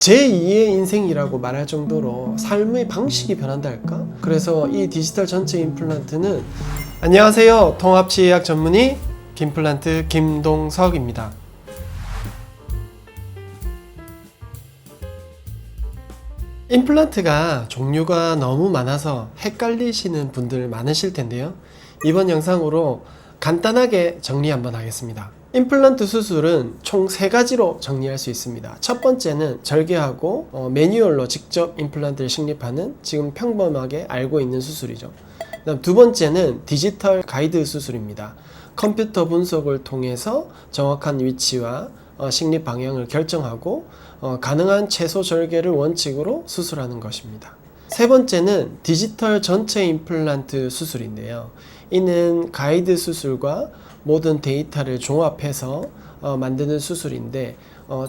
제2의 인생이라고 말할 정도로 삶의 방식이 변한다 할까? 그래서 이 디지털 전체 임플란트는 안녕하세요. 통합치의학 전문의 김플란트 김동석입니다. 임플란트가 종류가 너무 많아서 헷갈리시는 분들 많으실 텐데요. 이번 영상으로 간단하게 정리 한번 하겠습니다. 임플란트 수술은 총 3가지로 정리할 수 있습니다. 첫 번째는 절개하고 매뉴얼로 직접 임플란트를 식립하는 지금 평범하게 알고 있는 수술이죠. 그다음 두 번째는 디지털 가이드 수술입니다. 컴퓨터 분석을 통해서 정확한 위치와 식립 방향을 결정하고 가능한 최소 절개를 원칙으로 수술하는 것입니다. 세 번째는 디지털 전체 임플란트 수술인데요. 이는 가이드 수술과 모든 데이터를 종합해서 만드는 수술인데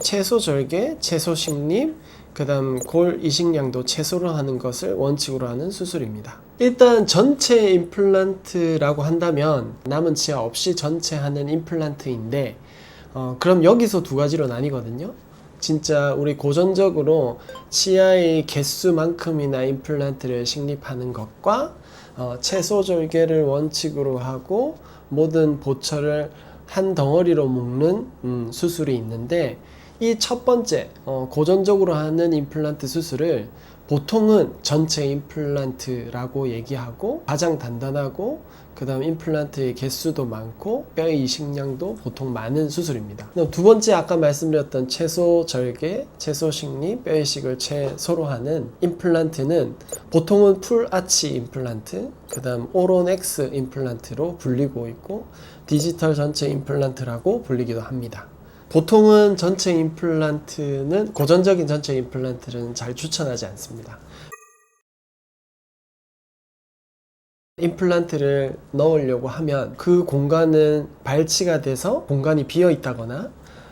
최소 절개, 최소 식립, 그 다음 골 이식량도 최소로 하는 것을 원칙으로 하는 수술입니다. 일단 전체 임플란트라고 한다면 남은 치아 없이 전체 하는 임플란트인데 그럼 여기서 두 가지로 나뉘거든요. 진짜 우리 고전적으로 치아의 개수만큼이나 임플란트를 식립하는 것과 최소 절개를 원칙으로 하고 모든 보철을 한 덩어리로 묶는 수술이 있는데, 이 첫 번째 고전적으로 하는 임플란트 수술을 보통은 전체 임플란트라고 얘기하고 가장 단단하고 그 다음 임플란트의 개수도 많고 뼈의 이식량도 보통 많은 수술입니다. 두 번째 아까 말씀드렸던 최소 절개, 최소 식립, 뼈 이식을 최소로 하는 임플란트는 보통은 풀 아치 임플란트, 그 다음 오로넥스 임플란트로 불리고 있고 디지털 전체 임플란트라고 불리기도 합니다. 보통은 전체 임플란트는 고전적인 전체 임플란트는 잘 추천하지 않습니다. 임플란트를 넣으려고 하면 그 공간은 발치가 돼서 공간이 비어 있다거나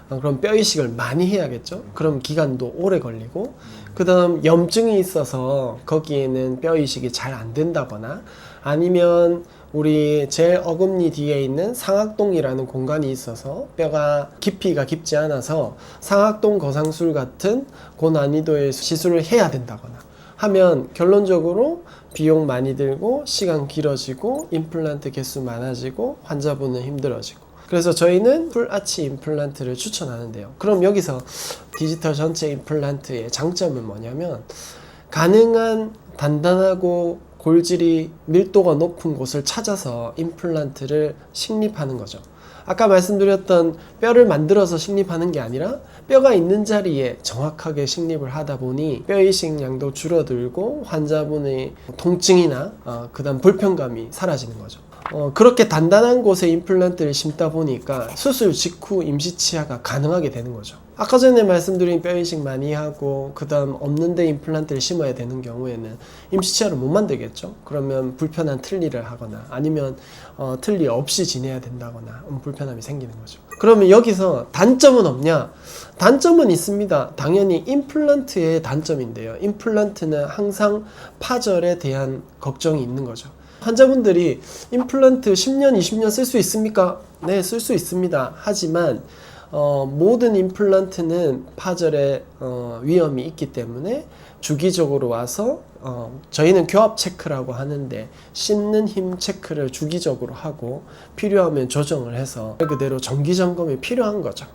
그럼 뼈 이식을 많이 해야겠죠. 그럼 기간도 오래 걸리고 그 다음 염증이 있어서 거기에는 뼈 이식이 잘 안 된다거나 아니면 우리 제일 어금니 뒤에 있는 상악동이라는 공간이 있어서 뼈가 깊이가 깊지 않아서 상악동 거상술 같은 고난이도의 시술을 해야 된다거나 하면 결론적으로 비용 많이 들고 시간 길어지고 임플란트 개수 많아지고 환자분은 힘들어지고, 그래서 저희는 풀아치 임플란트를 추천하는데요. 그럼 여기서 디지털 전체 임플란트의 장점은 뭐냐면 가능한 단단하고 골질이 밀도가 높은 곳을 찾아서 임플란트를 식립하는 거죠. 아까 말씀드렸던 뼈를 만들어서 식립하는 게 아니라 뼈가 있는 자리에 정확하게 식립을 하다 보니 뼈 이식량도 줄어들고 환자분의 통증이나 그 다음 불편감이 사라지는 거죠. 그렇게 단단한 곳에 임플란트를 심다 보니까 수술 직후 임시치아가 가능하게 되는 거죠. 아까 전에 말씀드린 뼈 이식 많이 하고 그 다음 없는데 임플란트를 심어야 되는 경우에는 임시치아를 못 만들겠죠. 그러면 불편한 틀니를 하거나 아니면 틀니 없이 지내야 된다거나 불편함이 생기는 거죠. 그러면 여기서 단점은 없냐? 단점은 있습니다. 당연히 임플란트의 단점인데요. 임플란트는 항상 파절에 대한 걱정이 있는 거죠. 환자분들이 임플란트 10년, 20년 쓸 수 있습니까? 네, 쓸 수 있습니다. 하지만 모든 임플란트는 파절의 위험이 있기 때문에 주기적으로 와서 저희는 교합 체크라고 하는데 씹는 힘 체크를 주기적으로 하고 필요하면 조정을 해서 말 그대로 정기 점검이 필요한 거죠.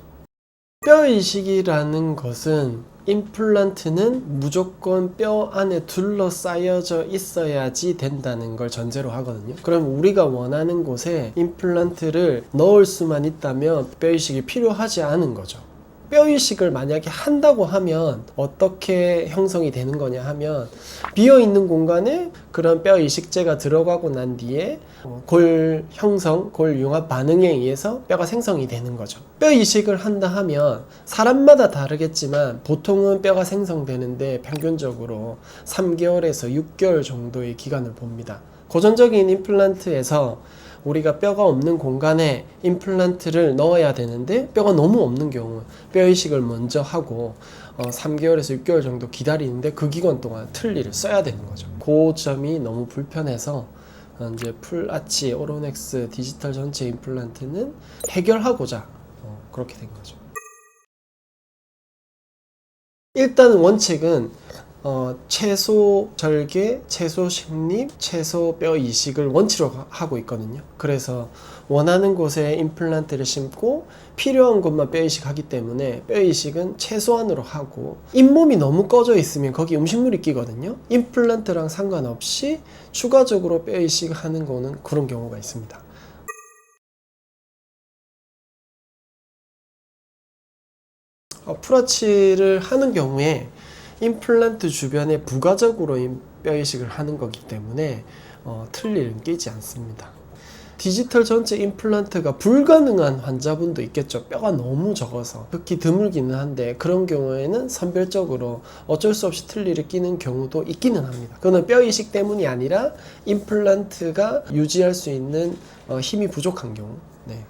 뼈 이식이라는 것은 임플란트는 무조건 뼈 안에 둘러싸여져 있어야지 된다는 걸 전제로 하거든요. 그럼 우리가 원하는 곳에 임플란트를 넣을 수만 있다면 뼈 이식이 필요하지 않은 거죠. 뼈 이식을 만약에 한다고 하면 어떻게 형성이 되는 거냐 하면 비어있는 공간에 그런 뼈 이식제가 들어가고 난 뒤에 골 형성, 골 융합 반응에 의해서 뼈가 생성이 되는 거죠. 뼈 이식을 한다 하면 사람마다 다르겠지만 보통은 뼈가 생성되는데 평균적으로 3개월에서 6개월 정도의 기간을 봅니다. 고전적인 임플란트에서 우리가 뼈가 없는 공간에 임플란트를 넣어야 되는데 뼈가 너무 없는 경우 뼈 이식을 먼저 하고 3개월에서 6개월 정도 기다리는데 그 기간 동안 틀니를 써야 되는 거죠. 그 점이 너무 불편해서 이제 풀아치, 오로넥스, 디지털 전체 임플란트는 해결하고자 그렇게 된 거죠. 일단 원칙은 채소 절개, 채소 식립, 채소 뼈 이식을 원칙으로 하고 있거든요. 그래서 원하는 곳에 임플란트를 심고 필요한 곳만 뼈 이식하기 때문에 뼈 이식은 최소한으로 하고, 잇몸이 너무 꺼져 있으면 거기 음식물이 끼거든요. 임플란트랑 상관없이 추가적으로 뼈 이식하는 거는 그런 경우가 있습니다. 풀아치를 하는 경우에 임플란트 주변에 부가적으로 뼈 이식을 하는 거기 때문에 틀 일은 끼지 않습니다. 디지털 전체 임플란트가 불가능한 환자분도 있겠죠. 뼈가 너무 적어서. 극히 드물기는 한데 그런 경우에는 선별적으로 어쩔 수 없이 틀니를 끼는 경우도 있기는 합니다. 그거는 뼈 이식 때문이 아니라 임플란트가 유지할 수 있는 힘이 부족한 경우. 네.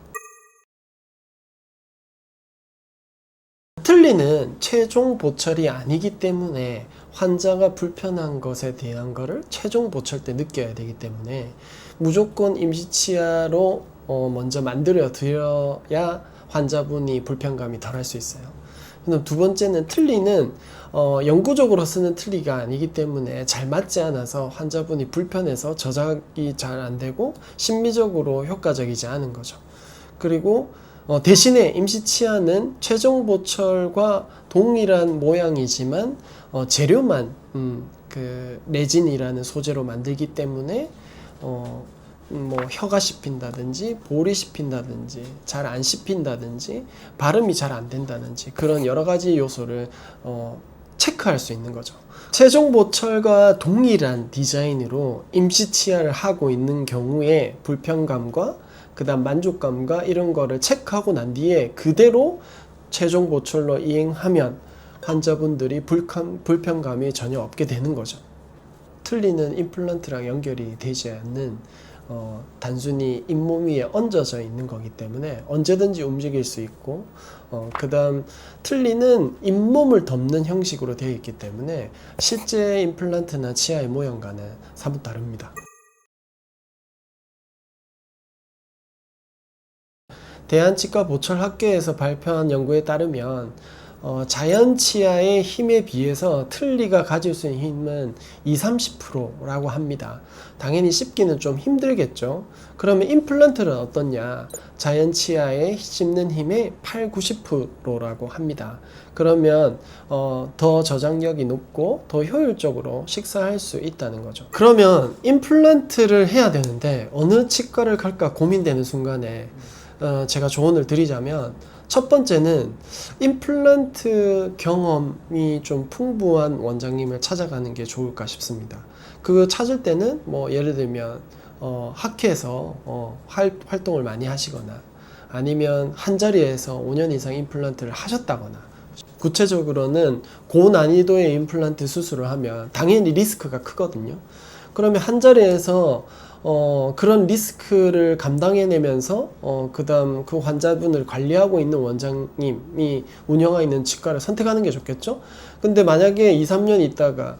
틀니는 최종 보철이 아니기 때문에 환자가 불편한 것에 대한 거를 최종 보철 때 느껴야 되기 때문에 무조건 임시치아로 먼저 만들어 드려야 환자분이 불편감이 덜 할 수 있어요. 그럼 두 번째는 틀니는 영구적으로 쓰는 틀니가 아니기 때문에 잘 맞지 않아서 환자분이 불편해서 저작이 잘 안 되고 심미적으로 효과적이지 않은 거죠. 그리고 대신에 임시치아는 최종 보철과 동일한 모양이지만 재료만 그 레진이라는 소재로 만들기 때문에 뭐 혀가 씹힌다든지 볼이 씹힌다든지 잘 안 씹힌다든지 발음이 잘 안 된다든지 그런 여러 가지 요소를 체크할 수 있는 거죠. 최종 보철과 동일한 디자인으로 임시치아를 하고 있는 경우에 불편감과 그 다음 만족감과 이런 거를 체크하고 난 뒤에 그대로 최종 보철로 이행하면 환자분들이 불편감이 전혀 없게 되는 거죠. 틀니는 임플란트랑 연결이 되지 않는 단순히 잇몸 위에 얹어져 있는 거기 때문에 언제든지 움직일 수 있고, 그 다음 틀니는 잇몸을 덮는 형식으로 되어 있기 때문에 실제 임플란트나 치아의 모양과는 사뭇 다릅니다. 대한치과보철학회에서 발표한 연구에 따르면 자연 치아의 힘에 비해서 틀니가 가질 수 있는 힘은 20-30%라고 합니다. 당연히 씹기는 좀 힘들겠죠. 그러면 임플란트는 어떻냐? 자연 치아에 씹는 힘의 80-90%라고 합니다. 그러면 더 저장력이 높고 더 효율적으로 식사할 수 있다는 거죠. 그러면 임플란트를 해야 되는데 어느 치과를 갈까 고민되는 순간에 제가 조언을 드리자면, 첫 번째는 임플란트 경험이 좀 풍부한 원장님을 찾아가는 게 좋을까 싶습니다. 그 찾을 때는 뭐 예를 들면 학회에서 활동을 많이 하시거나 아니면 한자리에서 5년 이상 임플란트를 하셨다거나, 구체적으로는 고난이도의 임플란트 수술을 하면 당연히 리스크가 크거든요. 그러면 한자리에서 그런 리스크를 감당해내면서 그 다음 그 환자분을 관리하고 있는 원장님이 운영하고 있는 치과를 선택하는 게 좋겠죠. 근데 만약에 2-3년 있다가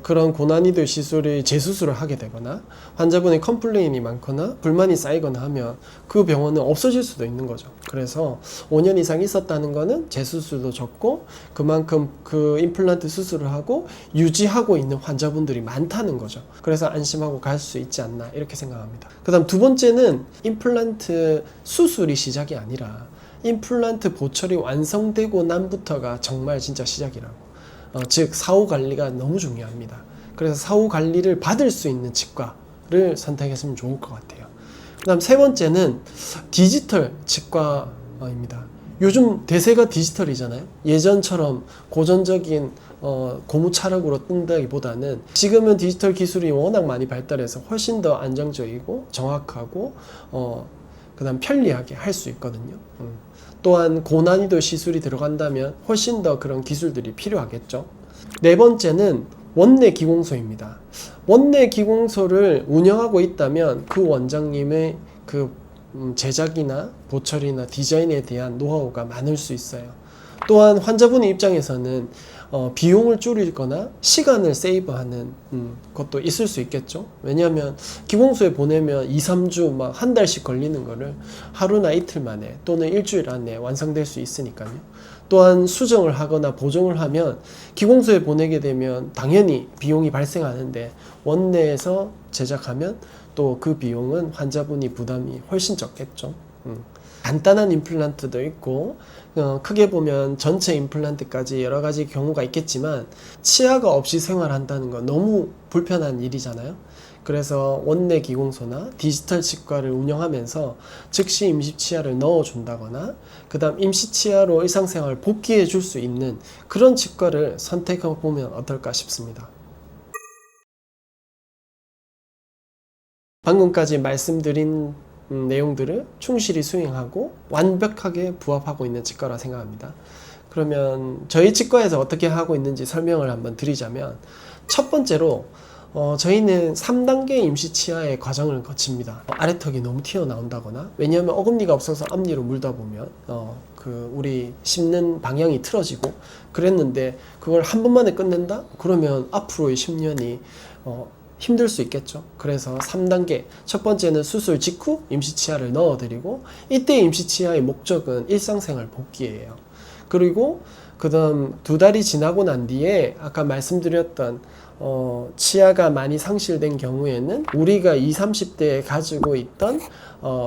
그런 고난이도 시술이 재수술을 하게 되거나 환자분의 컴플레인이 많거나 불만이 쌓이거나 하면 그 병원은 없어질 수도 있는 거죠. 그래서 5년 이상 있었다는 거는 재수술도 적고 그만큼 그 임플란트 수술을 하고 유지하고 있는 환자분들이 많다는 거죠. 그래서 안심하고 갈 수 있지 않나 이렇게 생각합니다. 그 다음 두 번째는 임플란트 수술이 시작이 아니라 임플란트 보철이 완성되고 난부터가 정말 진짜 시작이라고. 즉 사후 관리가 너무 중요합니다. 그래서 사후 관리를 받을 수 있는 치과를 선택했으면 좋을 것 같아요. 그 다음 세 번째는 디지털 치과입니다. 요즘 대세가 디지털이잖아요. 예전처럼 고전적인 고무차력으로 뜬다기보다는 지금은 디지털 기술이 워낙 많이 발달해서 훨씬 더 안정적이고 정확하고 그 다음 편리하게 할 수 있거든요. 또한 고난이도 시술이 들어간다면 훨씬 더 그런 기술들이 필요하겠죠. 네 번째는 원내 기공소입니다. 원내 기공소를 운영하고 있다면 그 원장님의 그 제작이나 보철이나 디자인에 대한 노하우가 많을 수 있어요. 또한 환자분의 입장에서는 비용을 줄이거나 시간을 세이브하는 것도 있을 수 있겠죠. 왜냐하면 기공소에 보내면 2-3주 막 한 달씩 걸리는 거를 하루나 이틀 만에 또는 일주일 안에 완성될 수 있으니까요. 또한 수정을 하거나 보정을 하면 기공소에 보내게 되면 당연히 비용이 발생하는데 원내에서 제작하면 또 그 비용은 환자분이 부담이 훨씬 적겠죠. 간단한 임플란트도 있고 크게 보면 전체 임플란트까지 여러 가지 경우가 있겠지만 치아가 없이 생활한다는 건 너무 불편한 일이잖아요. 그래서 원내 기공소나 디지털 치과를 운영하면서 즉시 임시 치아를 넣어준다거나 그 다음 임시 치아로 일상생활을 복귀해 줄 수 있는 그런 치과를 선택해 보면 어떨까 싶습니다. 방금까지 말씀드린 내용들을 충실히 수행하고 완벽하게 부합하고 있는 치과라 생각합니다. 그러면 저희 치과에서 어떻게 하고 있는지 설명을 한번 드리자면, 첫 번째로 저희는 3단계 임시 치아의 과정을 거칩니다. 아래턱이 너무 튀어나온다거나, 왜냐하면 어금니가 없어서 앞니로 물다 보면 우리 씹는 방향이 틀어지고 그랬는데 그걸 한 번만에 끝낸다? 그러면 앞으로의 10년이 힘들 수 있겠죠. 그래서 3단계, 첫 번째는 수술 직후 임시치아를 넣어드리고, 이때 임시치아의 목적은 일상생활 복귀예요. 그리고 그 다음 2달이 지나고 난 뒤에 아까 말씀드렸던 치아가 많이 상실된 경우에는 우리가 20, 30대에 가지고 있던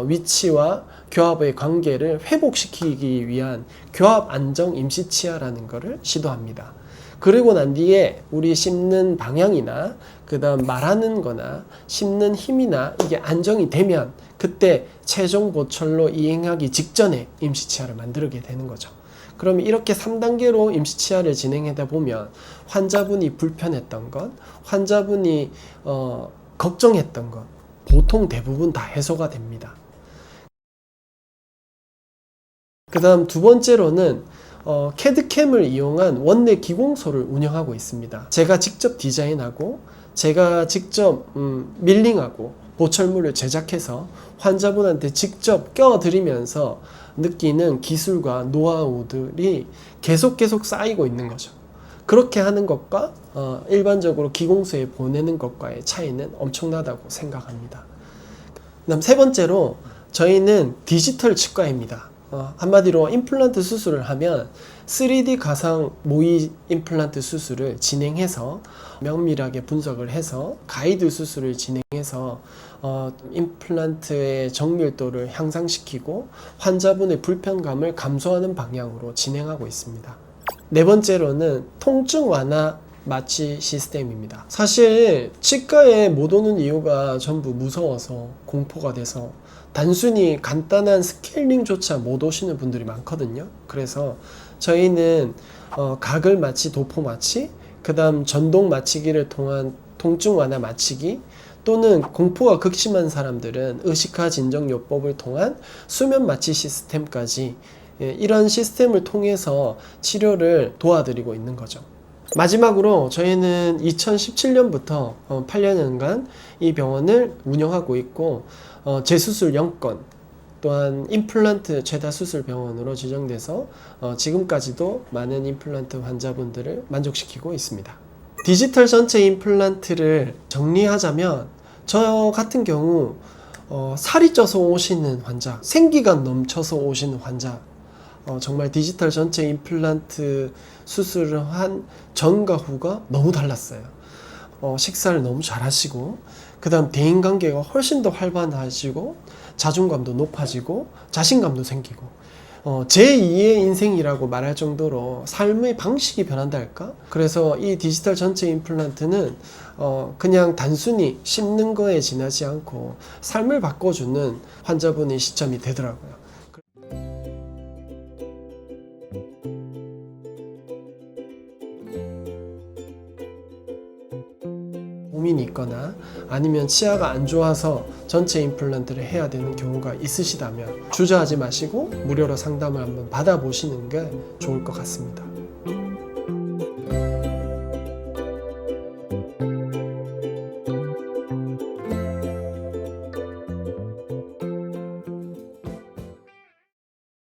위치와 교합의 관계를 회복시키기 위한 교합 안정 임시치아라는 것을 시도합니다. 그리고 난 뒤에 우리 씹는 방향이나 그 다음 말하는 거나 씹는 힘이나 이게 안정이 되면 그때 최종 보철로 이행하기 직전에 임시치아를 만들게 되는 거죠. 그러면 이렇게 3단계로 임시치아를 진행하다 보면 환자분이 불편했던 것, 환자분이 걱정했던 것 보통 대부분 다 해소가 됩니다. 그 다음 2번째로는 캐드캠을 이용한 원내 기공소를 운영하고 있습니다. 제가 직접 디자인하고 제가 직접 밀링하고 보철물을 제작해서 환자분한테 직접 껴드리면서 느끼는 기술과 노하우들이 계속 쌓이고 있는 거죠. 그렇게 하는 것과 일반적으로 기공소에 보내는 것과의 차이는 엄청나다고 생각합니다. 그다음 3번째로 저희는 디지털 치과입니다. 한마디로 임플란트 수술을 하면 3D 가상 모의 임플란트 수술을 진행해서 면밀하게 분석을 해서 가이드 수술을 진행해서 임플란트의 정밀도를 향상시키고 환자분의 불편감을 감소하는 방향으로 진행하고 있습니다. 4번째로는 통증 완화 마취 시스템입니다. 사실 치과에 못 오는 이유가 전부 무서워서, 공포가 돼서 단순히 간단한 스케일링조차 못 오시는 분들이 많거든요. 그래서 저희는 가글 마취, 도포 마취, 그 다음 전동 마취기를 통한 통증 완화 마취기, 또는 공포가 극심한 사람들은 의식화 진정요법을 통한 수면 마취 시스템까지, 이런 시스템을 통해서 치료를 도와드리고 있는 거죠. 마지막으로 저희는 2017년부터 8년간 이 병원을 운영하고 있고, 재수술 0건, 또한 임플란트 최다 수술 병원으로 지정돼서 지금까지도 많은 임플란트 환자분들을 만족시키고 있습니다. 디지털 전체 임플란트를 정리하자면, 저 같은 경우 살이 쪄서 오시는 환자, 생기가 넘쳐서 오시는 환자, 정말 디지털 전체 임플란트 수술을 한 전과 후가 너무 달랐어요. 식사를 너무 잘하시고, 그 다음 대인관계가 훨씬 더 활발하시고, 자존감도 높아지고, 자신감도 생기고, 제2의 인생이라고 말할 정도로 삶의 방식이 변한다 할까? 그래서 이 디지털 전체 임플란트는 그냥 단순히 씹는 거에 지나지 않고 삶을 바꿔주는 환자분의 시점이 되더라고요. 고민이 있거나 아니면 치아가 안 좋아서 전체 임플란트를 해야 되는 경우가 있으시다면 주저하지 마시고 무료로 상담을 한번 받아보시는 게 좋을 것 같습니다.